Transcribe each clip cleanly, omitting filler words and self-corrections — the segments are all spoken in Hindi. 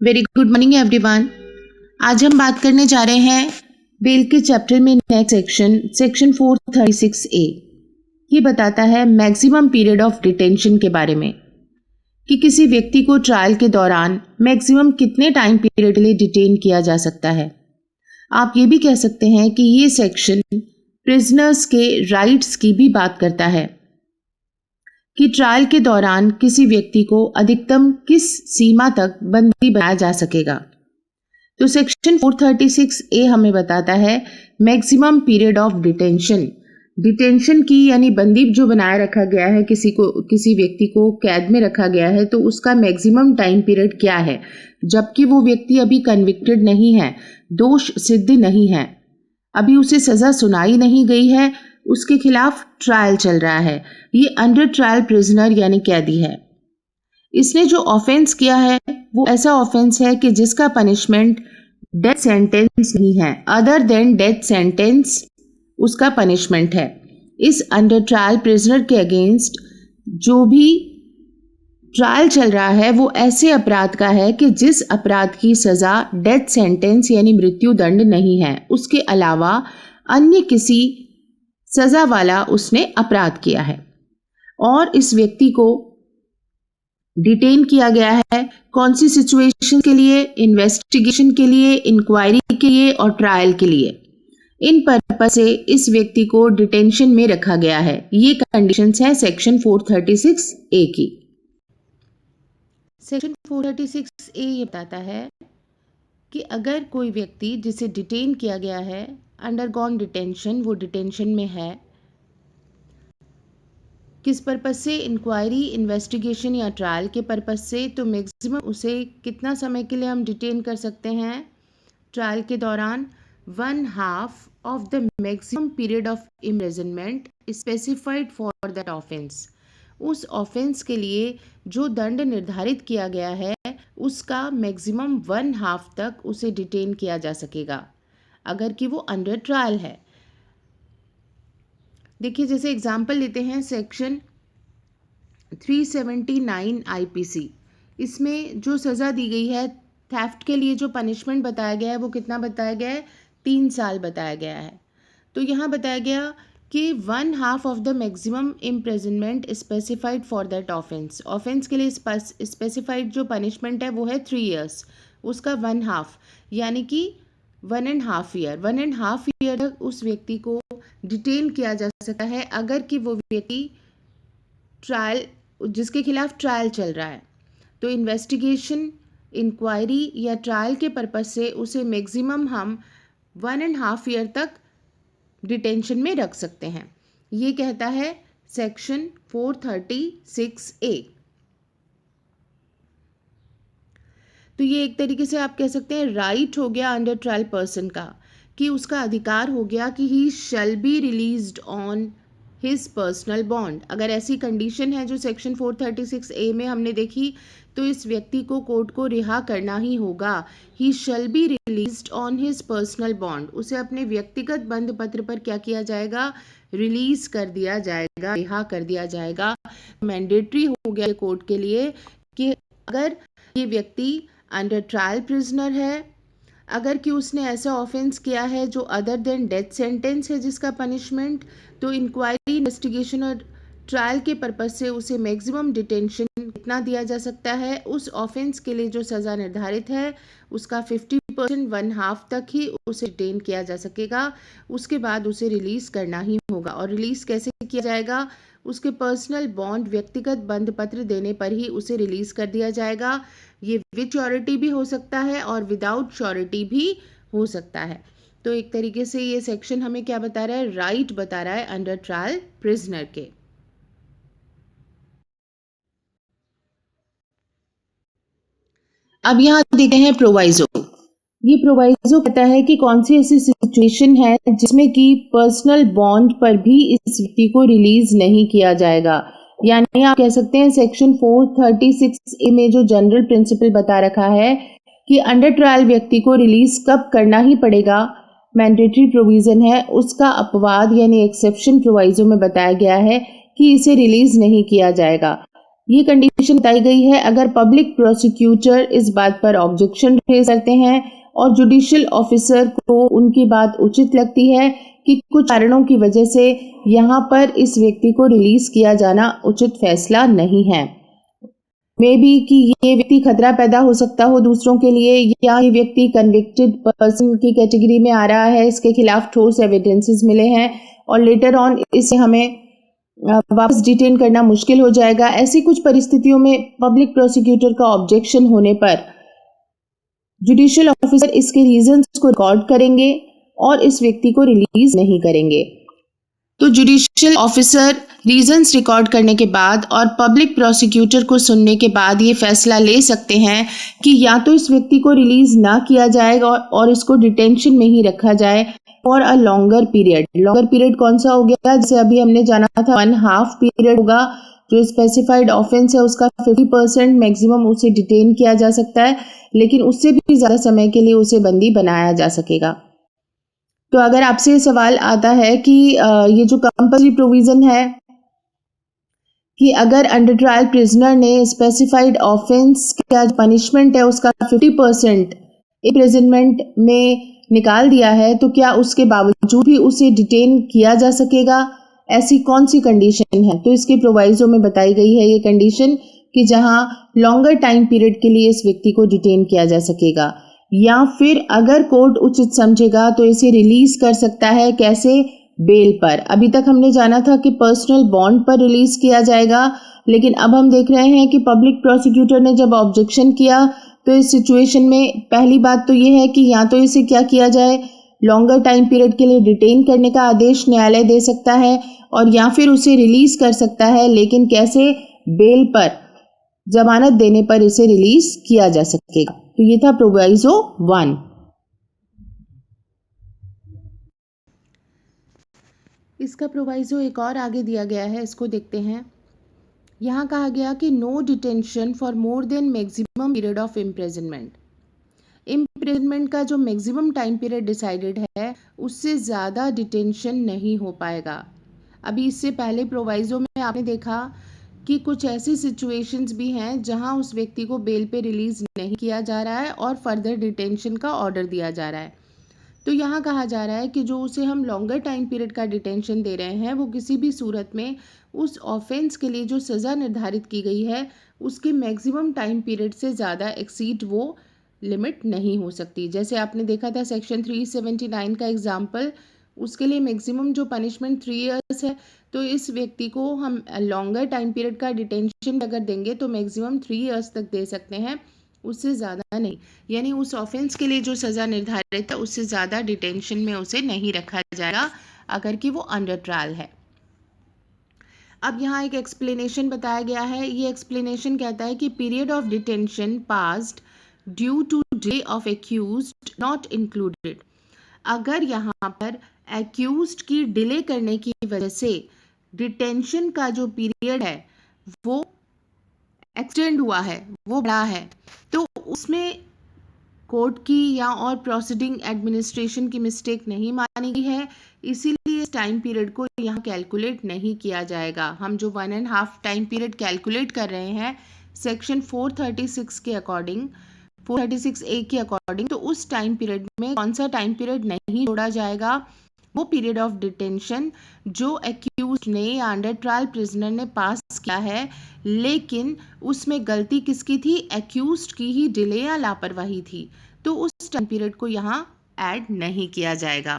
Very good morning everyone. आज हम बात करने जा रहे हैं बेल के चैप्टर में नेक्स्ट सेक्शन 436A। ये बताता है मैक्सिमम पीरियड ऑफ डिटेंशन के बारे में कि किसी व्यक्ति को ट्रायल के दौरान मैक्सिमम कितने टाइम पीरियड के लिए डिटेन किया जा सकता है। आप ये भी कह सकते हैं कि ये सेक्शन प्रिजनर्स के राइट्स की भी बात करता है कि ट्रायल के दौरान किसी व्यक्ति को अधिकतम किस सीमा तक बंदी बनाया जा सकेगा। तो सेक्शन 436A हमें बताता है मैक्सिमम पीरियड ऑफ डिटेंशन की, यानी बंदी जो बनाए रखा गया है, किसी व्यक्ति को कैद में रखा गया है, तो उसका मैक्सिमम टाइम पीरियड क्या है, जबकि वो व्यक्ति अभी कन्विक्टेड नहीं है, दोष सिद्ध नहीं है, अभी उसे सजा सुनाई नहीं गई है, उसके खिलाफ ट्रायल चल रहा है। ये अंडर ट्रायल प्रिजनर यानी कैदी है। इसने जो ऑफेंस किया है वो ऐसा ऑफेंस है कि जिसका पनिशमेंट डेथ सेंटेंस नहीं है, अदर देन डेथ सेंटेंस उसका पनिशमेंट है। इस अंडर ट्रायल प्रिजनर के अगेंस्ट जो भी ट्रायल चल रहा है वो ऐसे अपराध का है कि जिस अपराध की सजा डेथ सेंटेंस यानी मृत्यु दंड नहीं है, उसके अलावा अन्य किसी सजा वाला उसने अपराध किया है और इस व्यक्ति को डिटेन किया गया है। कौन सी सिचुएशन के लिए? इन्वेस्टिगेशन के लिए, इंक्वायरी के लिए और ट्रायल के लिए। इन पर्पस से इस व्यक्ति को डिटेंशन में रखा गया है। ये कंडीशंस है सेक्शन 436A की। सेक्शन 436A ये बताता है कि अगर कोई व्यक्ति जिसे डिटेन किया गया है, अंडरगॉन डिटेंशन, वो डिटेंशन में है, किस पर्पस से? इंक्वायरी, इन्वेस्टिगेशन या ट्रायल के पर्पस से, तो मैक्सिमम उसे कितना समय के लिए हम डिटेन कर सकते हैं ट्रायल के दौरान? 1/2 of the maximum period of imprisonment specified for that offence. उस ऑफेंस के लिए जो दंड निर्धारित किया गया है उसका मैक्सिमम 1/2 तक उसे डिटेन किया जा सकेगा अगर कि वो अंडर ट्रायल है। देखिए, जैसे एग्जाम्पल लेते हैं सेक्शन 379 IPC। इसमें जो सज़ा दी गई है थेफ्ट के लिए, जो पनिशमेंट बताया गया है वो कितना बताया गया है? 3 साल बताया गया है। तो यहाँ बताया गया कि 1/2 of the maximum imprisonment specified for that offence. Offence के लिए स्पेसिफाइड जो पनिशमेंट है वो है 3 years, उसका 1/2 यानी कि 1.5 year। 1.5 year तक उस व्यक्ति को डिटेन किया जा सकता है अगर कि वो व्यक्ति ट्रायल, जिसके खिलाफ ट्रायल चल रहा है, तो इन्वेस्टिगेशन, इंक्वायरी या ट्रायल के पर्पस से उसे मैक्सिमम हम 1.5 year तक डिटेंशन में रख सकते हैं। ये कहता है सेक्शन 436A। तो ये एक तरीके से आप कह सकते हैं राइट हो गया अंडर ट्रायल पर्सन का, कि उसका अधिकार हो गया कि he shall be released on his personal bond. अगर ऐसी कंडीशन है जो सेक्शन 436A में हमने देखी, तो इस व्यक्ति को कोर्ट को रिहा करना ही होगा। He shall be released on his personal bond. उसे अपने व्यक्तिगत बंध पत्र पर क्या किया जाएगा? रिलीज कर दिया जाएगा, रिहा कर दिया जाएगा। मैंडेटरी हो गया कोर्ट के लिए कि अगर ये व्यक्ति अंडर ट्रायल प्रिजनर है, अगर कि उसने ऐसा ऑफेंस किया है जो अदर देन डेथ सेंटेंस है जिसका पनिशमेंट, तो इंक्वायरी, इन्वेस्टिगेशन और ट्रायल के पर्पस से उसे मैक्सिमम डिटेंशन कितना दिया जा सकता है? उस ऑफेंस के लिए जो सज़ा निर्धारित है उसका 50%, 1/2 तक ही उसे डिटेन किया जा सकेगा। उसके बाद उसे रिलीज़ करना ही होगा। और रिलीज़ कैसे किया जाएगा? उसके पर्सनल बॉन्ड, व्यक्तिगत बंध पत्र देने पर ही उसे रिलीज़ कर दिया जाएगा। ये विद श्योरिटी भी हो सकता है और विदाउट श्योरिटी भी हो सकता है। तो एक तरीके से ये सेक्शन हमें क्या बता रहा है? राइट बता रहा है अंडर ट्रायल प्रिजनर के। अब यहाँ देखते हैं प्रोवाइजो। ये प्रोवाइजो कहता है कि कौन सी ऐसी सिचुएशन है जिसमें कि पर्सनल बॉन्ड पर भी इस व्यक्ति को रिलीज नहीं किया जाएगा। यानी आप कह सकते हैं सेक्शन 436A में जो जनरल प्रिंसिपल बता रखा है कि अंडर ट्रायल व्यक्ति को रिलीज कब करना ही पड़ेगा, मैंडेटरी प्रोविजन है, उसका अपवाद यानी एक्सेप्शन प्रोवाइजो में बताया गया है कि इसे रिलीज नहीं किया जाएगा। ये कंडीशन बताई गई है अगर पब्लिक प्रोसिक्यूटर इस बात पर ऑब्जेक्शन रेज करते हैं और जुडिशियल ऑफिसर को उनकी बात उचित लगती है कि कुछ कारणों की वजह से यहाँ पर इस व्यक्ति को रिलीज किया जाना उचित फैसला नहीं है। मे बी कि ये व्यक्ति खतरा पैदा हो सकता हो दूसरों के लिए, या ये व्यक्ति कन्विक्टेड पर्सन की कैटेगरी में आ रहा है, इसके खिलाफ ठोस एविडेंसेस मिले हैं और लेटर ऑन इसे हमें वापस डिटेन करना मुश्किल हो जाएगा। ऐसी कुछ परिस्थितियों में पब्लिक प्रोसिक्यूटर का ऑब्जेक्शन होने पर जुडिशियल ऑफिसर इसके रीजंस को रिकॉर्ड करेंगे और इस व्यक्ति को रिलीज नहीं करेंगे। तो जुडिशियल ऑफिसर रीजंस रिकॉर्ड करने के बाद और पब्लिक प्रोसिक्यूटर को सुनने के बाद ये फैसला ले सकते हैं कि या तो इस व्यक्ति को रिलीज ना किया जाएगा और इसको डिटेंशन में ही रखा जाए for a longer period. Longer period कौन सा हो गया, जैसे अभी हमने जाना था 1/2 पीरियड होगा। जो स्पेसिफाइड ऑफेंस है उसका 50% मैक्सिमम उसे डिटेन किया जा सकता है, लेकिन उससे भी ज़्यादा समय के लिए उसे बंदी बनाया जा सकेगा। तो अगर आपसे ये सवाल आता है कि ये जो कंपल्सरी प्रोविज़न है कि अगर अंडर ट्रायल प्रिजनर ने स्पेसिफाइड ऑफेंस का पनिशमेंट है उसका 50% इम्प्रिजनमेंट में निकाल दिया है, तो क्या उसके बावजूद भी उसे डिटेन किया जा सकेगा? ऐसी कौन सी कंडीशन है? तो इसके प्रोवाइजो में बताई गई है ये कंडीशन कि जहां लॉन्गर टाइम पीरियड के लिए इस व्यक्ति को डिटेन किया जा सकेगा, या फिर अगर कोर्ट उचित समझेगा तो इसे रिलीज कर सकता है। कैसे? बेल पर। अभी तक हमने जाना था कि पर्सनल बॉन्ड पर रिलीज किया जाएगा, लेकिन अब हम देख रहे हैं कि पब्लिक प्रोसिक्यूटर ने जब ऑब्जेक्शन किया तो इस सिचुएशन में पहली बात तो ये है कि या तो इसे क्या किया जाए, लॉन्गर टाइम पीरियड के लिए डिटेन करने का आदेश न्यायालय दे सकता है, और या फिर उसे रिलीज कर सकता है। लेकिन कैसे? बेल पर, जमानत देने पर इसे रिलीज किया जा सकेगा। तो ये था प्रोवाइजो 1। इसका प्रोवाइजो एक और आगे दिया गया है, इसको देखते हैं। यहाँ कहा गया कि no detention for more than maximum period of imprisonment. Imprisonment का जो मैक्सिमम टाइम पीरियड डिसाइडेड है उससे ज़्यादा डिटेंशन नहीं हो पाएगा। अभी इससे पहले प्रोवाइजो में आपने देखा कि कुछ ऐसी सिचुएशंस भी हैं जहां उस व्यक्ति को बेल पे रिलीज नहीं किया जा रहा है और फर्दर डिटेंशन का ऑर्डर दिया जा रहा है। तो यहाँ कहा जा रहा है कि जो उसे हम लॉन्गर टाइम पीरियड का डिटेंशन दे रहे हैं वो किसी भी सूरत में उस ऑफेंस के लिए जो सज़ा निर्धारित की गई है उसके मैक्सिमम टाइम पीरियड से ज़्यादा एक्सीड वो लिमिट नहीं हो सकती। जैसे आपने देखा था सेक्शन 379 का एग्जाम्पल, उसके लिए मैक्सिमम जो पनिशमेंट 3 इयर्स है, तो इस व्यक्ति को हम लॉन्गर टाइम पीरियड का डिटेंशन अगर देंगे तो मैक्सिमम 3 इयर्स तक दे सकते हैं, उससे ज़्यादा नहीं। यानी उस ऑफेंस के लिए जो सज़ा निर्धारित है उससे ज़्यादा डिटेंशन में उसे नहीं रखा जाएगा अगर कि वो अंडर ट्रायल है। अब यहाँ एक एक्सप्लेनेशन बताया गया है। ये एक्सप्लेनेशन कहता है कि period of detention passed due to delay of accused not included. अगर यहाँ पर एक्यूज्ड की डिले करने की वजह से डिटेंशन का जो पीरियड है वो एक्सटेंड हुआ है, वो बढ़ा है, तो उसमें कोर्ट की या और प्रोसीडिंग एडमिनिस्ट्रेशन की मिस्टेक नहीं मानी गई है, इसीलिए इस टाइम पीरियड को यहाँ कैलकुलेट नहीं किया जाएगा। हम जो 1.5 टाइम पीरियड कैलकुलेट कर रहे हैं सेक्शन 436 के अकॉर्डिंग, 436A के अकॉर्डिंग, तो उस टाइम पीरियड में कौन सा टाइम पीरियड नहीं जोड़ा जाएगा? वो पीरियड ऑफ डिटेंशन जो एक्यूज्ड ने या अंडर ट्रायल प्रिजनर ने पास किया है, लेकिन उसमें गलती किसकी थी? एक्यूज्ड की ही डिले या लापरवाही थी, तो उस टाइम पीरियड को यहाँ ऐड नहीं किया जाएगा।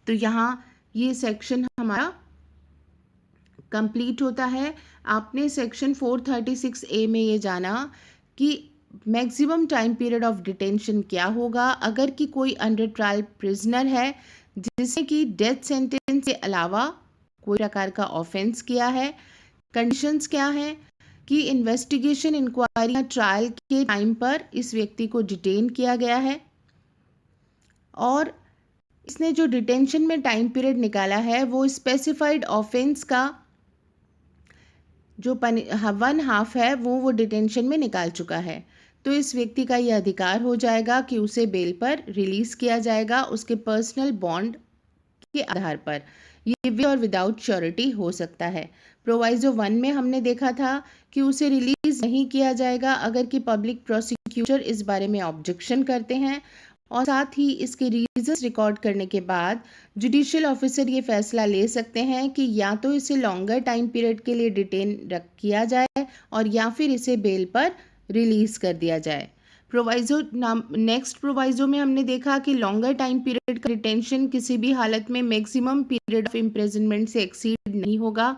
तो यहाँ ये सेक्शन हमारा कंप्लीट होता है। आपने सेक्शन 436A में ये जाना कि maximum time period of detention क्या होगा अगर कि कोई अंडर ट्रायल प्रिजनर है जिसने कि डेथ सेंटेंस के अलावा कोई प्रकार का ऑफेंस किया है। कंडीशंस क्या हैं कि इन्वेस्टिगेशन, इंक्वायरी या ट्रायल के टाइम पर इस व्यक्ति को डिटेन किया गया है और इसने जो डिटेंशन में टाइम पीरियड निकाला है वो स्पेसिफाइड ऑफेंस का जो 1/2 है वो डिटेंशन में निकाल चुका है। तो इस व्यक्ति का यह अधिकार हो जाएगा कि उसे बेल पर रिलीज़ किया जाएगा उसके पर्सनल बॉन्ड के आधार पर ये विद और विदाउट श्योरिटी हो सकता है। प्रोवाइजो 1 में हमने देखा था कि उसे रिलीज नहीं किया जाएगा अगर कि पब्लिक प्रोसिक्यूटर इस बारे में ऑब्जेक्शन करते हैं और साथ ही इसके रीजंस रिकॉर्ड करने के बाद जुडिशियल ऑफिसर ये फैसला ले सकते हैं कि या तो इसे लॉन्गर टाइम पीरियड के लिए डिटेन रख किया जाए और या फिर इसे बेल पर रिलीज कर दिया जाए। नेक्स्ट प्रोवाइजो में हमने देखा कि लॉन्गर टाइम पीरियड का डिटेंशन किसी भी हालत में मैक्सिमम पीरियड ऑफ इम्प्रिजनमेंट से एक्सीड नहीं होगा।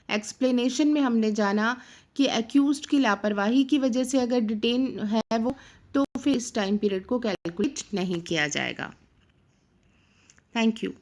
एक्सप्लेनेशन में हमने जाना कि एक्यूज्ड की लापरवाही की वजह से अगर डिटेन है वो, तो फिर इस टाइम पीरियड को कैलकुलेट नहीं किया जाएगा। Thank you.